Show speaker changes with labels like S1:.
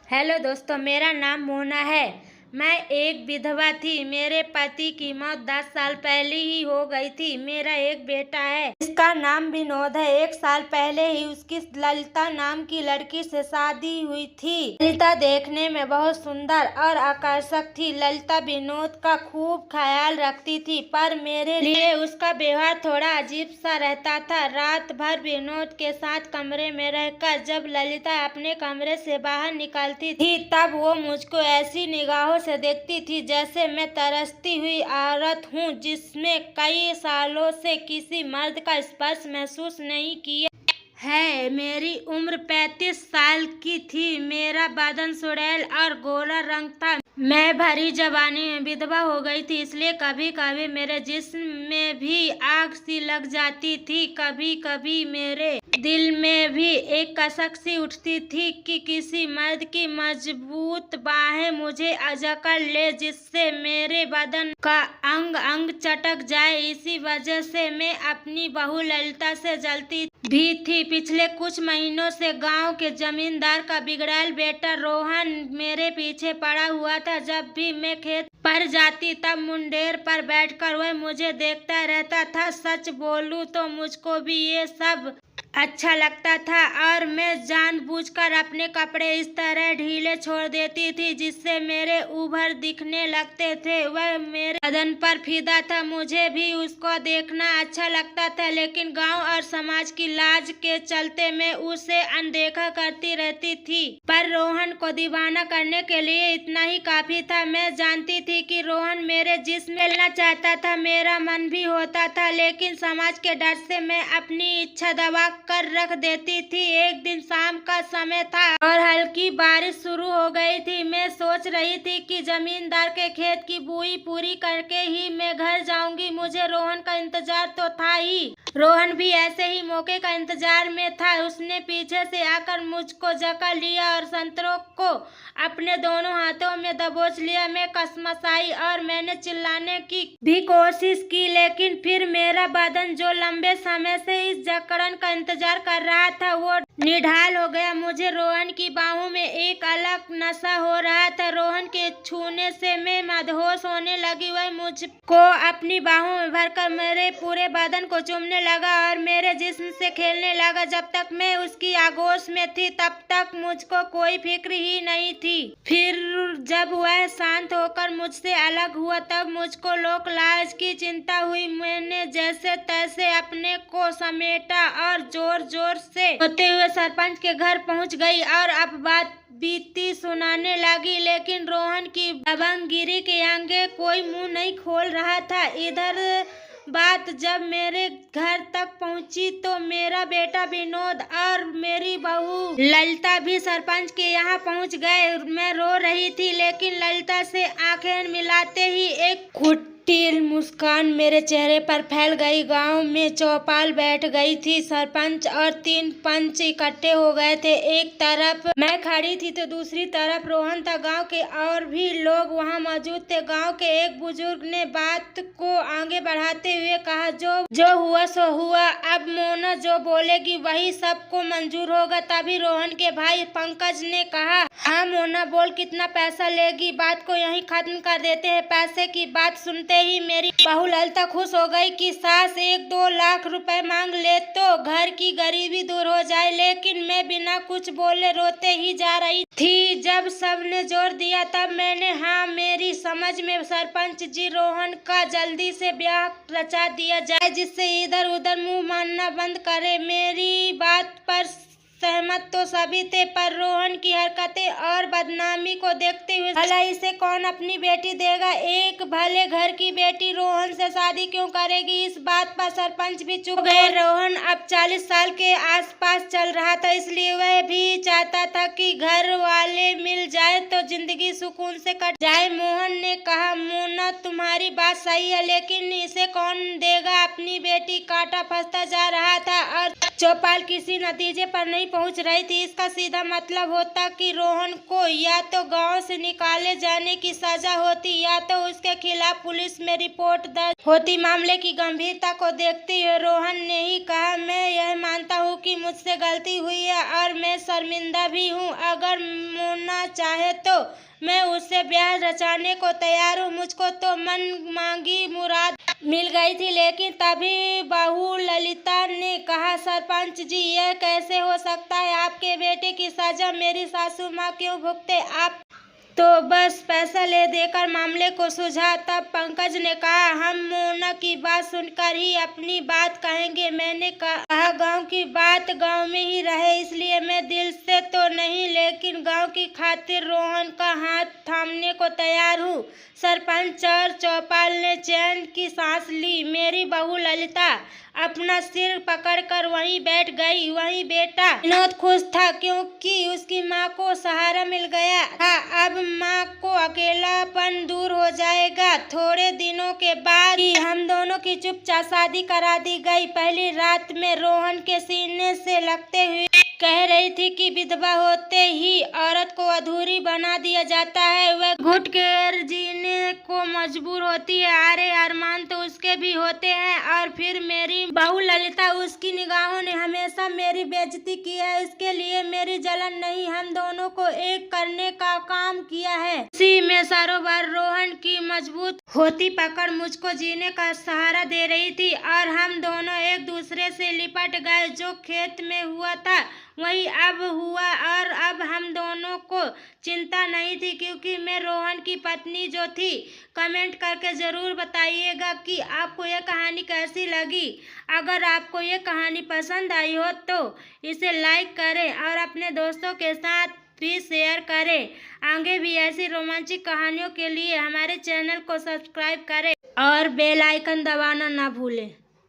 S1: Hello दोस्तों, मेरा नाम मोना है। मैं एक विधवा थी। मेरे पति की मौत 10 साल पहले ही हो गई थी। मेरा एक बेटा है, इसका नाम विनोद है। 1 साल पहले ही उसकी ललिता नाम की लड़की से शादी हुई थी। ललिता देखने में बहुत सुंदर और आकर्षक थी। ललिता विनोद का खूब ख्याल रखती थी, पर मेरे लिए उसका व्यवहार थोड़ा अजीब सा रहता था। रात भर विनोद के साथ कमरे में रहकर जब ललिता अपने कमरे से बाहर निकलती थी, तब वो मुझको ऐसी निगाहों से देखती थी जैसे मैं तरसती हुई औरत हूँ जिसमें कई सालों से किसी मर्द का स्पर्श महसूस नहीं किया है। मेरी उम्र 35 साल की थी। मेरा बदन सुड़ैल और गोरा रंग था। मैं भरी जवानी में विधवा हो गई थी, इसलिए कभी कभी मेरे जिस्म में भी आग सी लग जाती थी। कभी कभी मेरे दिल में भी एक कसक सी उठती थी कि किसी मर्द की मजबूत बाहें मुझे जकड़ ले, जिससे मेरे बदन का अंग अंग चटक जाए। इसी वजह से मैं अपनी बहू ललिता से जलती भी थी। पिछले कुछ महीनों से गांव के जमींदार का बिगड़ैल बेटा रोहन मेरे पीछे पड़ा हुआ था। जब भी मैं खेत पर जाती तब मुंडेर पर बैठकर वह मुझे देखता रहता था। सच बोलूं तो मुझको भी ये सब अच्छा लगता था और मैं जानबूझकर अपने कपड़े इस तरह ढीले छोड़ देती थी जिससे मेरे उभर दिखने लगते थे। वह मेरे बदन पर फिदा था। मुझे भी उसको देखना अच्छा लगता था, लेकिन गांव और समाज की लाज के चलते मैं उसे अनदेखा करती रहती थी। पर रोहन को दीवाना करने के लिए इतना ही काफी था। मैं जानती थी कि रोहन मेरे जिस्म में मिलना चाहता था। मेरा मन भी होता था, लेकिन समाज के डर से मैं अपनी इच्छा दबा कर रख देती थी। एक दिन शाम का समय था और हल्की बारिश शुरू हो गई थी। मैं सोच रही थी कि जमींदार के खेत की बुई पूरी करके ही मैं घर जाऊंगी। मुझे रोहन का इंतजार तो था ही। रोहन भी ऐसे ही मौके का इंतजार में था। उसने पीछे से आकर मुझको जकड़ लिया और संतरों को अपने दोनों हाथों में दबोच लिया। मैं कसमसाई और मैंने चिल्लाने की भी कोशिश की, लेकिन फिर मेरा बदन जो लंबे समय से इस जकड़न का इंतजार कर रहा था वो निढाल हो गया। मुझे रोहन की बाहों में एक अलग नशा हो रहा था। रोहन के छूने से मैं मदहोश होने लगी। वह मुझको अपनी बाहों में भरकर मेरे पूरे बदन को चूमने लगा और मेरे जिस्म से खेलने लगा। जब तक मैं उसकी आगोश में थी तब तक मुझको कोई फिक्र ही नहीं थी। फिर जब वह शांत होकर मुझसे अलग हुआ तब मुझको लोक लाज की चिंता हुई। मैंने जैसे तैसे अपने को समेटा और जोर जोर से रोते हुए सरपंच के घर पहुंच गई और अब बात बीती सुनाने लगी, लेकिन रोहन की दबंगगिरी के आगे कोई मुंह नहीं खोल रहा था। इधर बात जब मेरे घर तक पहुंची तो मेरा बेटा विनोद और मेरी बहू ललिता भी सरपंच के यहाँ पहुंच गए। मैं रो रही थी, लेकिन ललिता से आंखें मिलाते ही एक कुटिल मुस्कान मेरे चेहरे पर फैल गई। गांव में चौपाल बैठ गई थी। सरपंच और 3 पंच इकट्ठे हो गए थे। एक तरफ मैं खड़ी थी तो दूसरी तरफ रोहन था। गांव के और भी लोग वहां मौजूद थे। गांव के एक बुजुर्ग ने बात को आगे बढ़ाते हुए कहा, जो हुआ सो हुआ। अब मोना जो बोलेगी वही सबको मंजूर होगा। तभी रोहन के भाई पंकज ने कहा, हाँ मोना बोल, कितना पैसा लेगी? बात को यहीं खत्म कर देते हैं। पैसे की बात सुनते ही मेरी बहू ललिता खुश हो गई कि सास 1-2 लाख रुपए मांग ले तो घर की गरीबी दूर हो जाए, लेकिन मैं बिना कुछ बोले रोते ही जा रही थी। जब सबने जोर दिया तब मैंने हाँ, मेरी समझ में सरपंच जी, रोहन का जल्दी से ब्याह रचा दिया जाए जिससे इधर उधर मुंह मानना बंद करे। मेरी बात पर सहमत तो सभी थे, पर रोहन की हरकतें और बदनामी को देखते हुए भला इसे कौन अपनी बेटी देगा? एक भले घर की बेटी रोहन से शादी क्यों करेगी? इस बात पर सरपंच भी चुप गए। रोहन अब 40 साल के आसपास चल रहा था, इसलिए वह भी चाहता था कि घर वाले मिल जाए तो जिंदगी सुकून से कट जाए। मोहन ने कहा, मोना तुम्हारी बात सही है, लेकिन इसे कौन देगा? अपनी बेटी काटा फंसता जा रहा था और चौपाल किसी नतीजे पर नहीं पहुंच रही थी। इसका सीधा मतलब होता कि रोहन को या तो गांव से निकाले जाने की सजा होती या तो उसके खिलाफ पुलिस में रिपोर्ट दर्ज होती। मामले की गंभीरता को देखते हुए रोहन ने ही कहा, मैं यह मानता हूं कि मुझसे गलती हुई है और मैं शर्मिंदा भी हूं। अगर मोना चाहे तो मैं उससे ब्याह रचाने को तैयार हूँ। मुझको तो मन मांगी मुराद मिल गई थी। लेकिन तभी बहू ललिता ने कहा, सरपंच जी, यह कैसे हो सकता है? आपके बेटे की सजा मेरी सासू माँ क्यों भुगते? आप तो बस पैसा ले देकर मामले को सुलझा। तब पंकज ने कहा, हम मोना की बात सुनकर ही अपनी बात कहेंगे। मैंने कहा, गांव की बात गांव में ही रहे, इसलिए मैं दिल से तो नहीं लेकिन गांव की खातिर रोहन का हाथ थामने को तैयार हूँ। सरपंच और चौपाल ने चैन की सांस ली। मेरी बहू ललिता अपना सिर पकड़कर वहीं बैठ गई। वहीं बेटा विनोद खुश था क्योंकि उसकी माँ को सहारा मिल गया था। अब माँ को अकेलापन दूर हो जाएगा। थोड़े दिनों के बाद ही हम दोनों की चुपचाप शादी करा दी गई। पहली रात में रोहन के सीने से लगते हुए कह रही थी कि विधवा होते ही औरत को अधूरी बना दिया जाता है, वह घुट कर जीने को मजबूर होती है। अरे अरमान तो उसके भी होते हैं। और फिर मेरी बहू ललिता, उसकी निगाहों ने हमेशा मेरी बेइज्जती की है। इसके लिए मेरी जलन नहीं, हम दोनों को एक करने का काम किया है। उसी में सरोवर रोहन की मजबूत होती पकड़ मुझको जीने का सहारा दे रही थी और हम दोनों एक दूसरे से लिपट गए। जो खेत में हुआ था वही अब हुआ और अब हम दोनों को चिंता नहीं थी क्योंकि मैं रोहन की पत्नी जो थी। कमेंट करके ज़रूर बताइएगा कि आपको यह कहानी कैसी लगी। अगर आपको ये कहानी पसंद आई हो तो इसे लाइक करें और अपने दोस्तों के साथ भी शेयर करें। आगे भी ऐसी रोमांचक कहानियों के लिए हमारे चैनल को सब्सक्राइब करें और बेल आइकन दबाना ना भूलें।